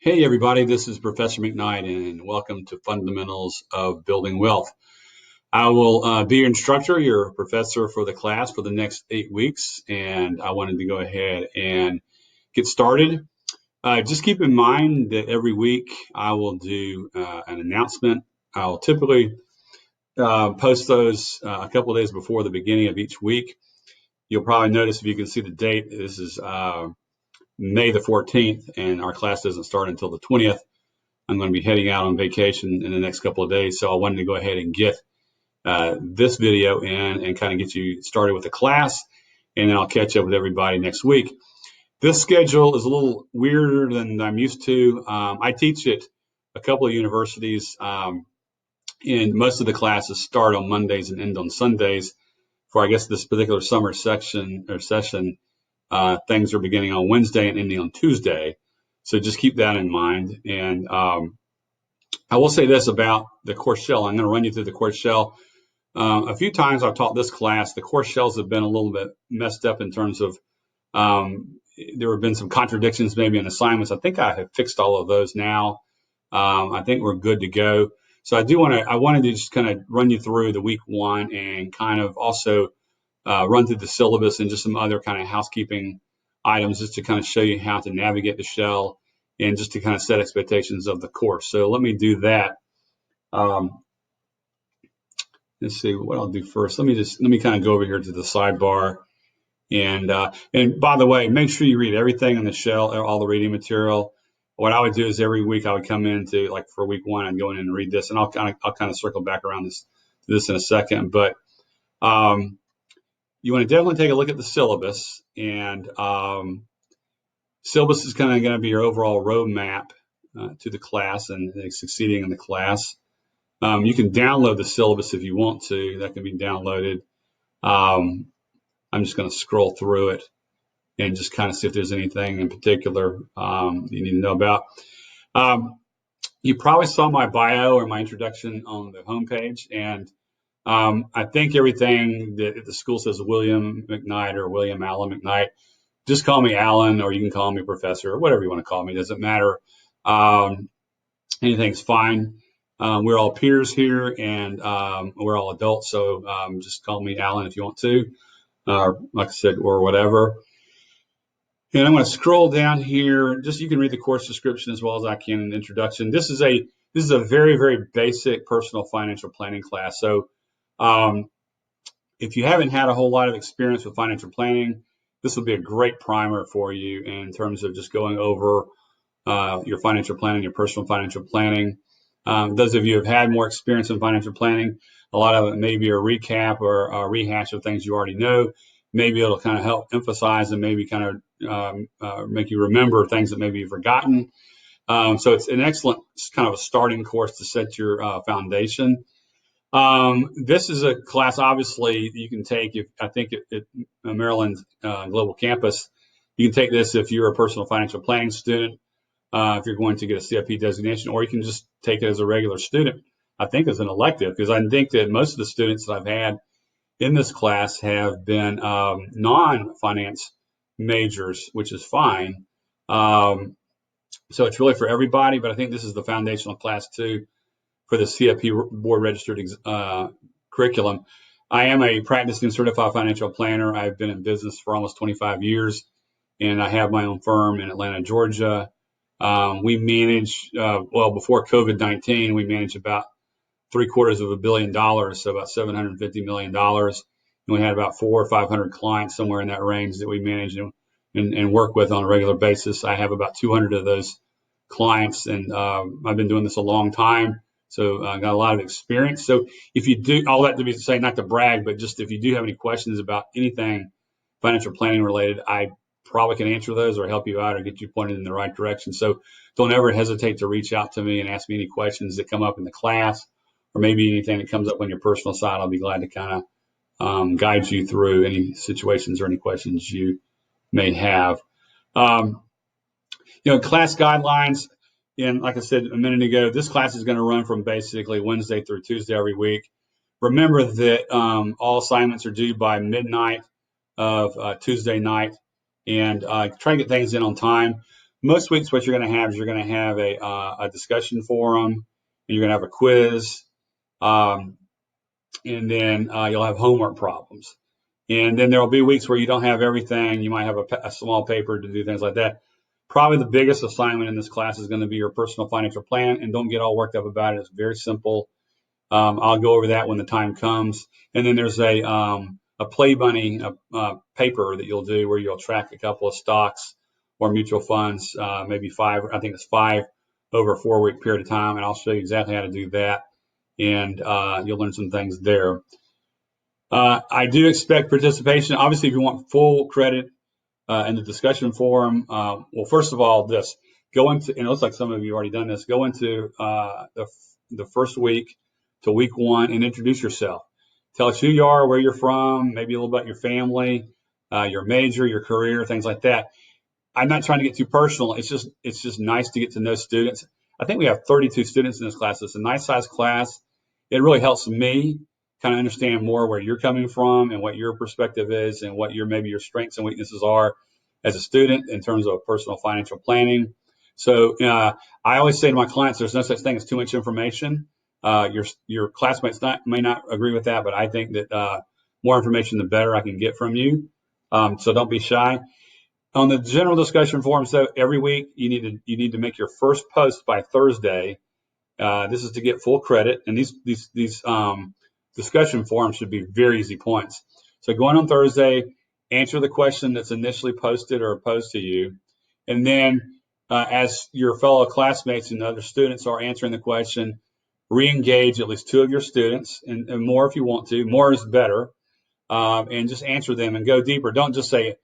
Hey everybody, this is Professor McKnight and welcome to Fundamentals of Building Wealth. I will be your instructor, your professor for the class for the next 8 weeks, and I wanted to go ahead and get started. Just keep in mind that every week I will do an announcement. I'll typically post those a couple of days before the beginning of each week. You'll probably notice if you can see the date, this is May the 14th, and our class doesn't start until the 20th. I'm going to be heading out on vacation in the next couple of days, so I wanted to go ahead and get this video in and kind of get you started with the class, and then I'll catch up with everybody next week. This schedule is a little weirder than I'm used to. I teach at a couple of universities, and most of the classes start on Mondays and end on Sundays. For I guess this particular summer section or session, things are beginning on Wednesday and ending on Tuesday. So just keep that in mind. And I will say this about the course shell. I'm going to run you through the course shell. A few times I've taught this class, the course shells have been a little bit messed up in terms of there have been some contradictions maybe in assignments. I think I have fixed all of those now. I think we're good to go. So I wanted to just kind of run you through the week one and kind of also run through the syllabus and just some other kind of housekeeping items just to kind of show you how to navigate the shell and just to kind of set expectations of the course. So let me do that. Let's see what I'll do first. Let me kind of go over here to the sidebar. And by the way, make sure you read everything in the shell, all the reading material. What I would do is every week I would come into, like for week one, I'd go in and read this, and I'll kind of circle back around this in a second. But you want to definitely take a look at the syllabus, and syllabus is kind of going to be your overall roadmap to the class and succeeding in the class. You can download the syllabus if you want to. That can be downloaded. I'm just going to scroll through it and just kind of see if there's anything in particular you need to know about. You probably saw my bio or my introduction on the homepage, and I think everything that the school says William McKnight or William Allen McKnight. Just call me Alan, or you can call me Professor, or whatever you want to call me. It doesn't matter. Anything's fine. We're all peers here, and we're all adults, so just call me Alan if you want to, like I said, or whatever. And I'm going to scroll down here. Just you can read the course description as well as I can in the introduction. This is a very, very basic personal financial planning class. So if you haven't had a whole lot of experience with financial planning, this will be a great primer for you in terms of just going over your financial planning, your personal financial planning. Those of you who have had more experience in financial planning, a lot of it may be a recap or a rehash of things you already know. Maybe it'll kind of help emphasize and maybe kind of make you remember things that maybe you've forgotten. So it's an excellent kind of a starting course to set your foundation. This is a class, obviously, you can take, I think at Maryland Global Campus, you can take this if you're a personal financial planning student, if you're going to get a CFP designation, or you can just take it as a regular student, I think as an elective, because I think that most of the students that I've had in this class have been non-finance majors, which is fine. So it's really for everybody, but I think this is the foundational class too for the CFP board registered curriculum. I am a practicing certified financial planner. I've been in business for almost 25 years, and I have my own firm in Atlanta, Georgia. We manage, before COVID-19, we managed about $750 million, so about $750 million. And we had about 400 or 500 clients, somewhere in that range, that we manage and work with on a regular basis. I have about 200 of those clients, and I've been doing this a long time. So I got a lot of experience. So if you do, all that to be to say, not to brag, but just if you do have any questions about anything financial planning related, I probably can answer those or help you out or get you pointed in the right direction. So don't ever hesitate to reach out to me and ask me any questions that come up in the class, or maybe anything that comes up on your personal side. I'll be glad to kind of guide you through any situations or any questions you may have. Class guidelines. And like I said a minute ago, this class is going to run from basically Wednesday through Tuesday every week. Remember that all assignments are due by midnight of Tuesday night, and try to get things in on time. most weeks what you're going to have is you're going to have a discussion forum, and you're going to have a quiz, and then you'll have homework problems. And then there will be weeks where you don't have everything. You might have a small paper to do things like that. Probably the biggest assignment in this class is going to be your personal financial plan, and don't get all worked up about it. It's very simple. I'll go over that when the time comes. And then there's a play bunny paper that you'll do where you'll track a couple of stocks or mutual funds, maybe 5, I think it's 5 over a 4-week period of time. And I'll show you exactly how to do that. And you'll learn some things there. I do expect participation. Obviously, if you want full credit in the discussion forum, well, first of all, go into, and it looks like some of you already done this, go into the first week to week 1 and introduce yourself. Tell us who you are, where you're from, maybe a little about your family, your major, your career, things like that. I'm not trying to get too personal. It's just nice to get to know students. I think we have 32 students in this class. It's a nice sized class. It really helps me kind of understand more where you're coming from and what your perspective is and what maybe your strengths and weaknesses are as a student in terms of personal financial planning. So I always say to my clients, there's no such thing as too much information. Your classmates may not agree with that, but I think that more information, the better I can get from you. So don't be shy. On the general discussion forum, so every week you need to make your first post by Thursday. This is to get full credit, and these discussion forums should be very easy points. So go on Thursday, answer the question that's initially posted or posed to you, and then as your fellow classmates and other students are answering the question, re-engage at least 2 of your students, and more if you want to. More is better, and just answer them and go deeper. Don't just say,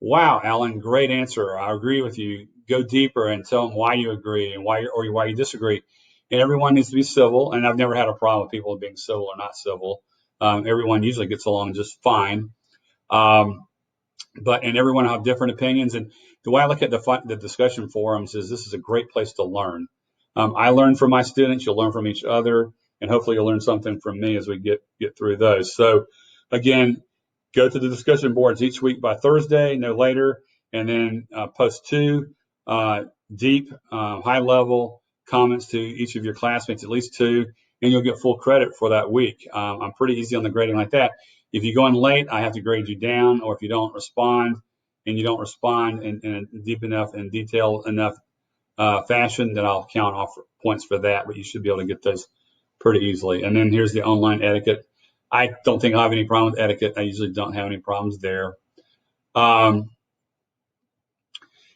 "Wow, Alan, great answer. I agree with you." Go deeper and tell them why you agree and why you disagree. And everyone needs to be civil, and I've never had a problem with people being civil or not civil. Everyone usually gets along just fine. And everyone will have different opinions. And the way I look at the discussion forums is this is a great place to learn. I learn from my students, you'll learn from each other, and hopefully you'll learn something from me as we get through those. So again, go to the discussion boards each week by Thursday, no later, and then post 2 deep, high-level comments to each of your classmates, at least 2, and you'll get full credit for that week. I'm pretty easy on the grading like that. If you go in late, I have to grade you down, or if you don't respond, and you don't respond in a deep enough and detailed enough fashion, then I'll count off points for that, but you should be able to get those pretty easily. And then here's the online etiquette. I don't think I have any problem with etiquette. I usually don't have any problems there. And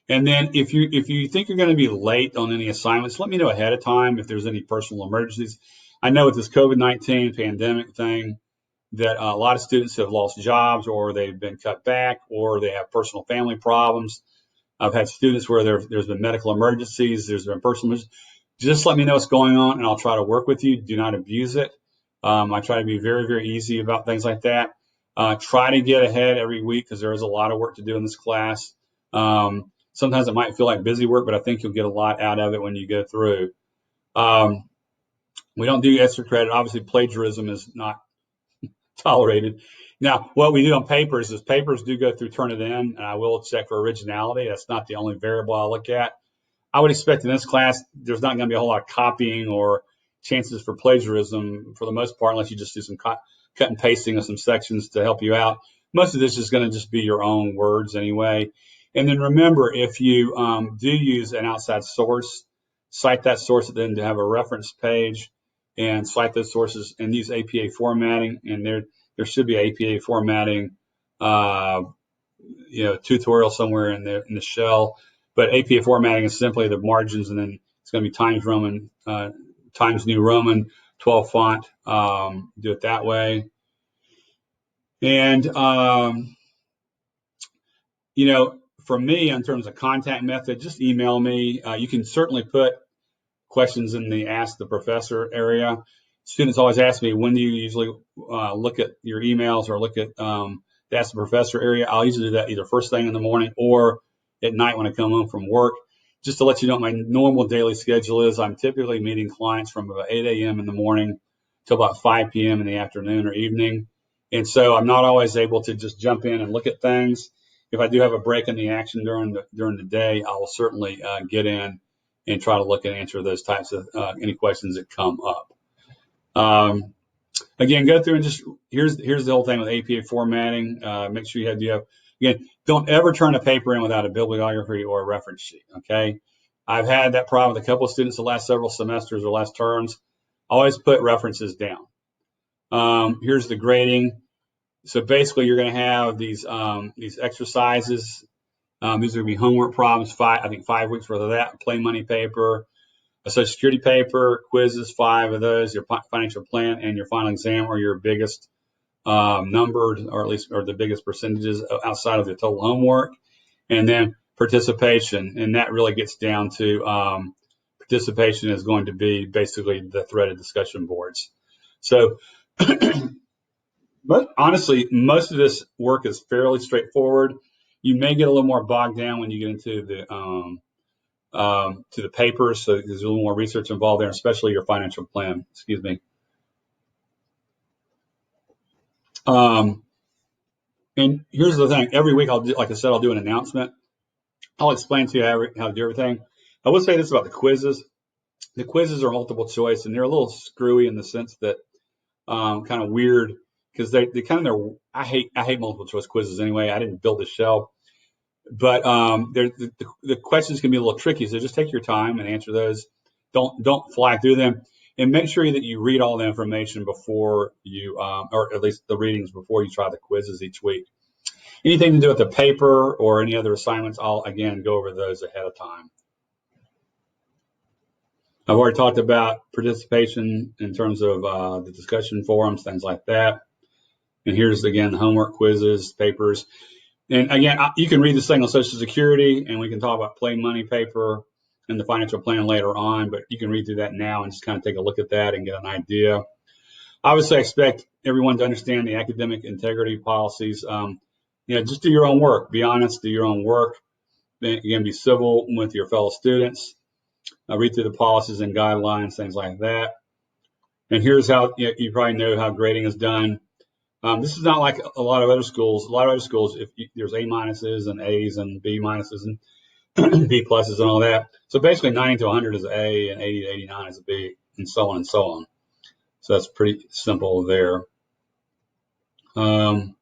then if you think you're going to be late on any assignments, let me know ahead of time if there's any personal emergencies. I know with this COVID-19 pandemic thing that a lot of students have lost jobs, or they've been cut back, or they have personal family problems. I've had students where there's been medical emergencies, there's been personal emergencies. Just let me know what's going on, and I'll try to work with you. Do not abuse it. I try to be very, very easy about things like that. Try to get ahead every week because there is a lot of work to do in this class. Sometimes it might feel like busy work, but I think you'll get a lot out of it when you go through. We don't do extra credit. Obviously, plagiarism is not tolerated. Now, what we do on papers is papers do go through Turnitin, and I will check for originality. That's not the only variable I look at. I would expect in this class, there's not going to be a whole lot of copying or chances for plagiarism for the most part, unless you just do some cut and pasting of some sections to help you out. Most of this is going to just be your own words anyway. And then remember, if you do use an outside source, cite that source then to have a reference page and cite those sources and use APA formatting. And there should be APA formatting, tutorial somewhere in the shell. But APA formatting is simply the margins, and then it's going to be Times New Roman, 12 font. Do it that way. And, for me, in terms of contact method, just email me. You can certainly put questions in the Ask the Professor area. Students always ask me, when do you usually look at your emails or look at the Ask the Professor area? I'll usually do that either first thing in the morning or at night when I come home from work. Just to let you know what my normal daily schedule is, I'm typically meeting clients from about 8 a.m. in the morning till about 5 p.m. in the afternoon or evening. And so I'm not always able to just jump in and look at things. if I do have a break in the action during the day, I will certainly get in and try to look and answer those types of any questions that come up. Again, go through and just here's the whole thing with APA formatting. Make sure you have again, don't ever turn a paper in without a bibliography or a reference sheet. Okay, I've had that problem with a couple of students the last several semesters or last terms. Always put references down. Here's the grading. So basically, you're going to have these exercises. These are going to be homework problems. I think 5 weeks worth of that. Play money paper, a Social Security paper, quizzes, 5 of those. Your financial plan and your final exam are your biggest numbered, or the biggest percentages outside of the total homework, and then participation, and that really gets down to participation is going to be basically the threaded discussion boards. So. But honestly, most of this work is fairly straightforward. You may get a little more bogged down when you get into the papers, so there's a little more research involved there, especially your financial plan. Excuse me. And here's the thing: every week I'll do, like I said, I'll do an announcement. I'll explain to you how to do everything. I will say this about the quizzes: the quizzes are multiple choice, and they're a little screwy in the sense that kind of weird. Because they kind of I hate multiple choice quizzes anyway. I didn't build the shell, but the questions can be a little tricky. So just take your time and answer those. Don't fly through them, and make sure that you read all the information before you, or at least the readings before you try the quizzes each week. Anything to do with the paper or any other assignments, I'll again go over those ahead of time. I've already talked about participation in terms of the discussion forums, things like that. And here's, again, the homework, quizzes, papers. And again, you can read this thing on Social Security, and we can talk about play money paper and the financial plan later on, but you can read through that now and just kind of take a look at that and get an idea. Obviously, I expect everyone to understand the academic integrity policies. Just do your own work. Be honest, do your own work. Again, be civil with your fellow students. Read through the policies and guidelines, things like that. And here's how you probably know how grading is done. This is not like a lot of other schools. A lot of other schools, there's A minuses and A's and B minuses and B pluses and all that. So basically 90 to 100 is A and 80 to 89 is a B, and so on and so on. So that's pretty simple there. And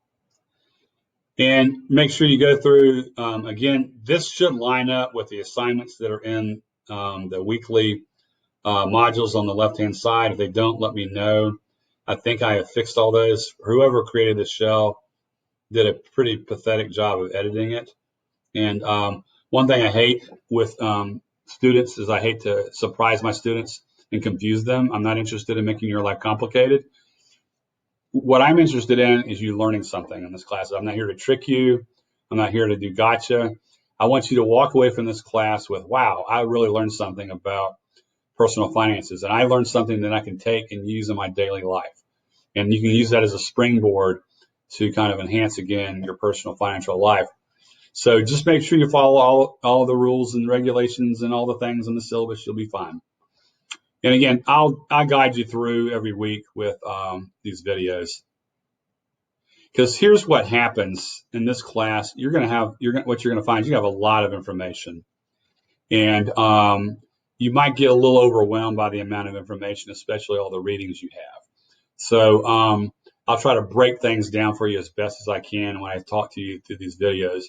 make sure you go through, again, this should line up with the assignments that are in the weekly modules on the left-hand side. If they don't, let me know. I think I have fixed all those. Whoever created this shell did a pretty pathetic job of editing it. And one thing I hate with students is I hate to surprise my students and confuse them. I'm not interested in making your life complicated. What I'm interested in is you learning something in this class. I'm not here to trick you. I'm not here to do gotcha. I want you to walk away from this class with, wow, I really learned something about personal finances, and I learned something that I can take and use in my daily life. And you can use that as a springboard to kind of enhance, again, your personal financial life. So just make sure you follow all the rules and regulations and all the things in the syllabus. You'll be fine. And again, I'll guide you through every week with these videos. Because here's what happens in this class. What you're going to find is you have a lot of information. And you might get a little overwhelmed by the amount of information, especially all the readings you have. So I'll try to break things down for you as best as I can when I talk to you through these videos.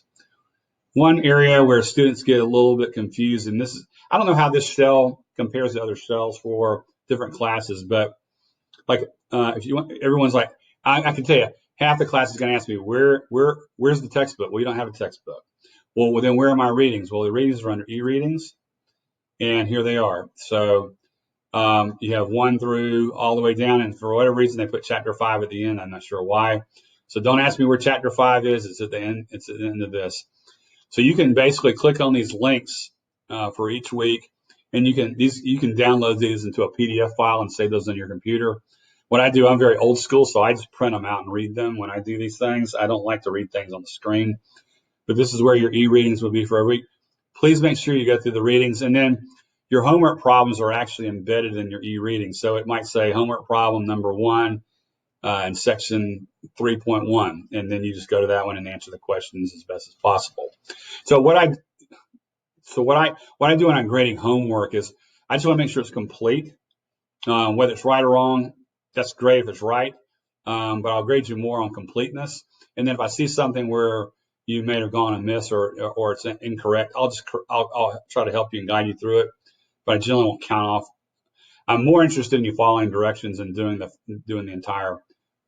One area where students get a little bit confused, and I don't know how this shell compares to other shells for different classes, but like if you want, everyone's like, I can tell you, half the class is going to ask me, where's the textbook? Well, you don't have a textbook. Well, then where are my readings? Well, the readings are under e-readings. And here they are. So you have 1 through all the way down, and for whatever reason they put chapter 5 at the end. I'm not sure why. So don't ask me where chapter 5 is. It's at the end. It's at the end of this. So you can basically click on these links for each week, and you can download these into a PDF file and save those on your computer. What I do, I'm very old school, so I just print them out and read them when I do these things. I don't like to read things on the screen, but this is where your e-readings will be for every week. Please make sure you go through the readings, and then your homework problems are actually embedded in your e-reading. So it might say homework problem number 1 in section 3.1, and then you just go to that one and answer the questions as best as possible. So what I do when I'm grading homework is I just want to make sure it's complete. Whether it's right or wrong, that's great if it's right, but I'll grade you more on completeness. And then if I see something where you may have gone amiss or it's incorrect, I'll try to help you and guide you through it. But I generally won't count off. I'm more interested in you following directions and doing the entire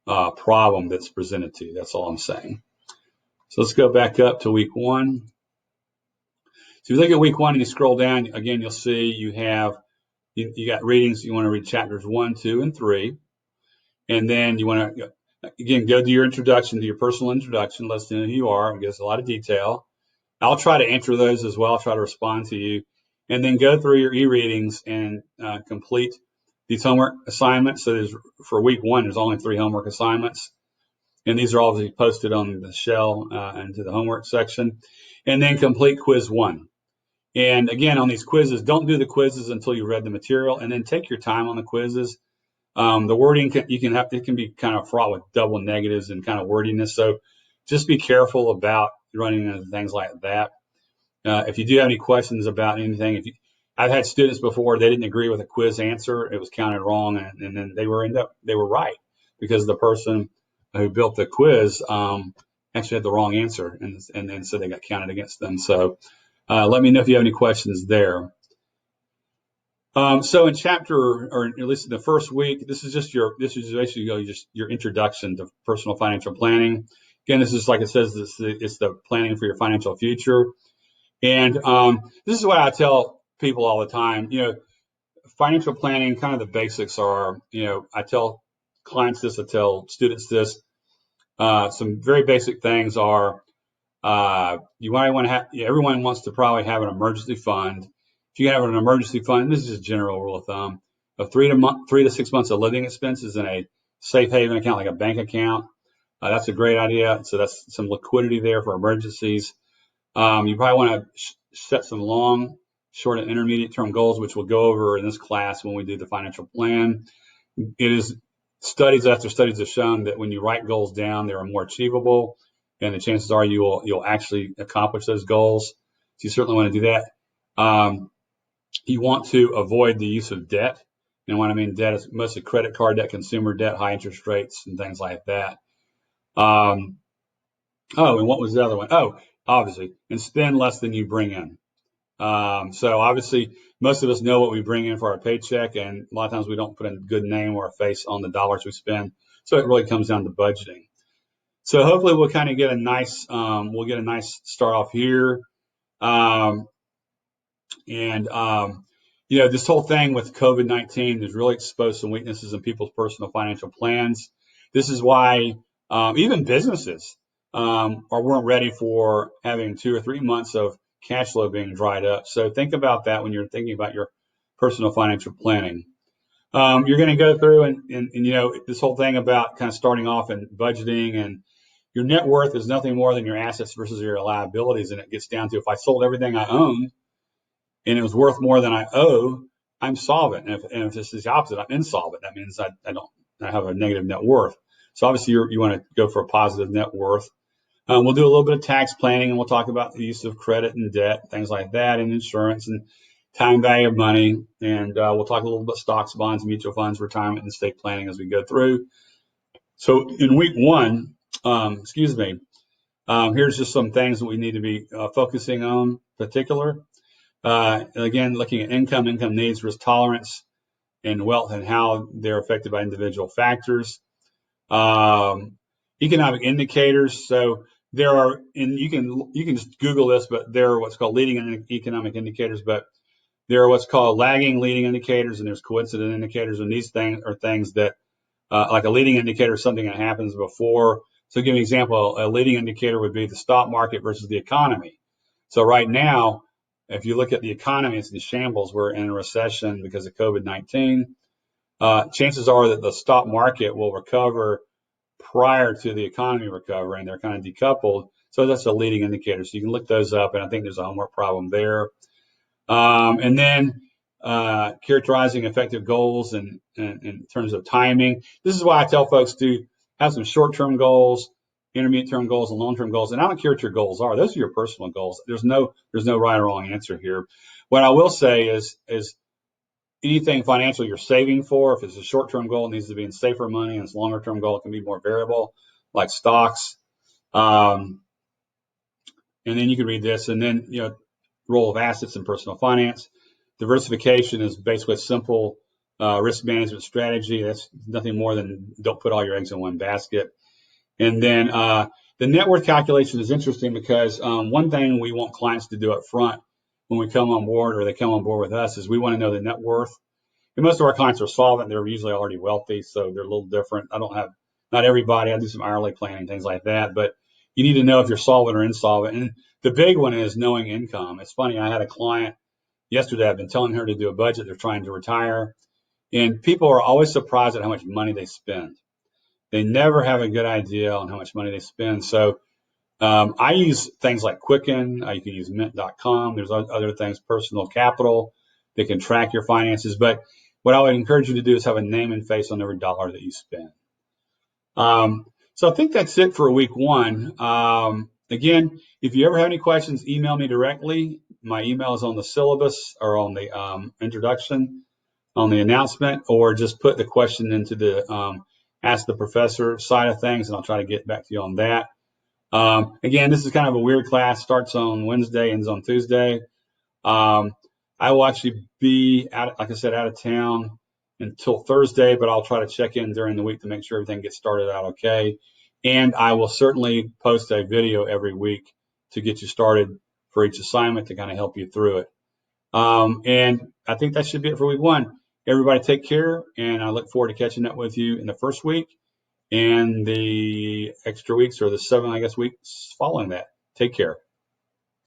problem that's presented to you. That's all I'm saying. So let's go back up to week 1. So if you look at week 1 and you scroll down, again, you'll see you got readings. You want to read chapters 1, 2, and 3. And then you want to, again, go to your introduction, to your personal introduction. Let us know who you are. It gives a lot of detail. I'll try to answer those as well. I'll try to respond to you. And then go through your e-readings and complete these homework assignments. So for week 1, there's only 3 homework assignments. And these are all posted on the shell into the homework section. And then complete quiz 1. And again, on these quizzes, don't do the quizzes until you read the material, and then take your time on the quizzes. The wording it can be kind of fraught with double negatives and kind of wordiness. So just be careful about running into things like that. If you do have any questions about anything, I've had students before, they didn't agree with a quiz answer, it was counted wrong, and then they were right because the person who built the quiz actually had the wrong answer, and so they got counted against them. So let me know if you have any questions there. So in chapter, or at least in the first week, this is basically just your introduction to personal financial planning. Again, this is like it says, it's the planning for your financial future. And this is what I tell people all the time. Financial planning, kind of the basics are, I tell clients this, I tell students this. Some very basic things are, you might want to have, everyone wants to probably have an emergency fund. If you have an emergency fund, this is just a general rule of thumb, of 3 to 6 months of living expenses in a safe haven account, like a bank account. That's a great idea. So that's some liquidity there for emergencies. You probably want to set some long, short, and intermediate term goals, which we'll go over in this class when we do the financial plan. It is studies after studies have shown that when you write goals down, they are more achievable, and the chances are you'll actually accomplish those goals. So you certainly want to do that. You want to avoid the use of debt. And when I mean debt, is mostly credit card debt, consumer debt, high interest rates, and things like that. And what was the other one? Oh, obviously, and spend less than you bring in. So obviously, most of us know what we bring in for our paycheck, and a lot of times we don't put a good name or a face on the dollars we spend. So it really comes down to budgeting. So hopefully we'll kind of get a nice start off here. This whole thing with COVID-19 has really exposed some weaknesses in people's personal financial plans. This is why even businesses weren't ready for having 2 or 3 months of cash flow being dried up. So think about that when you're thinking about your personal financial planning. You're going to go through and this whole thing about kind of starting off and budgeting, and your net worth is nothing more than your assets versus your liabilities. And it gets down to, if I sold everything I owned and it was worth more than I owe, I'm solvent. And if this is the opposite, I'm insolvent. That means I have a negative net worth. So obviously you want to go for a positive net worth. We'll do a little bit of tax planning, and we'll talk about the use of credit and debt, things like that, and insurance and time value of money. And we'll talk a little bit stocks, bonds, mutual funds, retirement, and estate planning as we go through. So in week 1, here's just some things that we need to be focusing on particular. Again, looking at income needs, risk tolerance, and wealth, and how they're affected by individual factors. Economic indicators. So there are, and you can just Google this, but there are what's called leading economic indicators, but there are what's called lagging leading indicators, and there's coincident indicators. And these things are things that, like a leading indicator is something that happens before. So to give an example, a leading indicator would be the stock market versus the economy. So right now, if you look at the economy, it's in shambles. We're in a recession because of COVID-19. Chances are that the stock market will recover prior to the economy recovering. They're kind of decoupled. So that's a leading indicator. So you can look those up, and I think there's a homework problem there. And then characterizing effective goals and in terms of timing. This is why I tell folks to have some short-term goals, intermediate-term goals, and long-term goals. And I don't care what your goals are; those are your personal goals. There's no right or wrong answer here. What I will say is anything financial you're saving for, if it's a short-term goal, it needs to be in safer money, and it's a longer-term goal, it can be more variable, like stocks. And then you can read this, and then role of assets in personal finance. Diversification is basically a simple risk management strategy. That's nothing more than don't put all your eggs in one basket. And then the net worth calculation is interesting because one thing we want clients to do up front when we come on board or they come on board with us is we want to know the net worth. And most of our clients are solvent. They're usually already wealthy, so they're a little different. I don't have, not everybody. I do some hourly planning, things like that. But you need to know if you're solvent or insolvent. And the big one is knowing income. It's funny. I had a client yesterday. I've been telling her to do a budget. They're trying to retire. And people are always surprised at how much money they spend. They never have a good idea on how much money they spend. So I use things like Quicken. You can use mint.com. There's other things, Personal Capital. They can track your finances. But what I would encourage you to do is have a name and face on every dollar that you spend. So I think that's it for week one. Again, if you ever have any questions, email me directly. My email is on the syllabus or on the introduction, on the announcement, or just put the question into the Ask the Professor side of things, and I'll try to get back to you on that. Again, this is kind of a weird class. Starts on Wednesday, ends on Tuesday. I will actually be out, like I said, out of town until Thursday, but I'll try to check in during the week to make sure everything gets started out okay. And I will certainly post a video every week to get you started for each assignment to kind of help you through it. And I think that should be it for week one. Everybody take care, and I look forward to catching up with you in the first week and the extra weeks or the 7, I guess, weeks following that. Take care.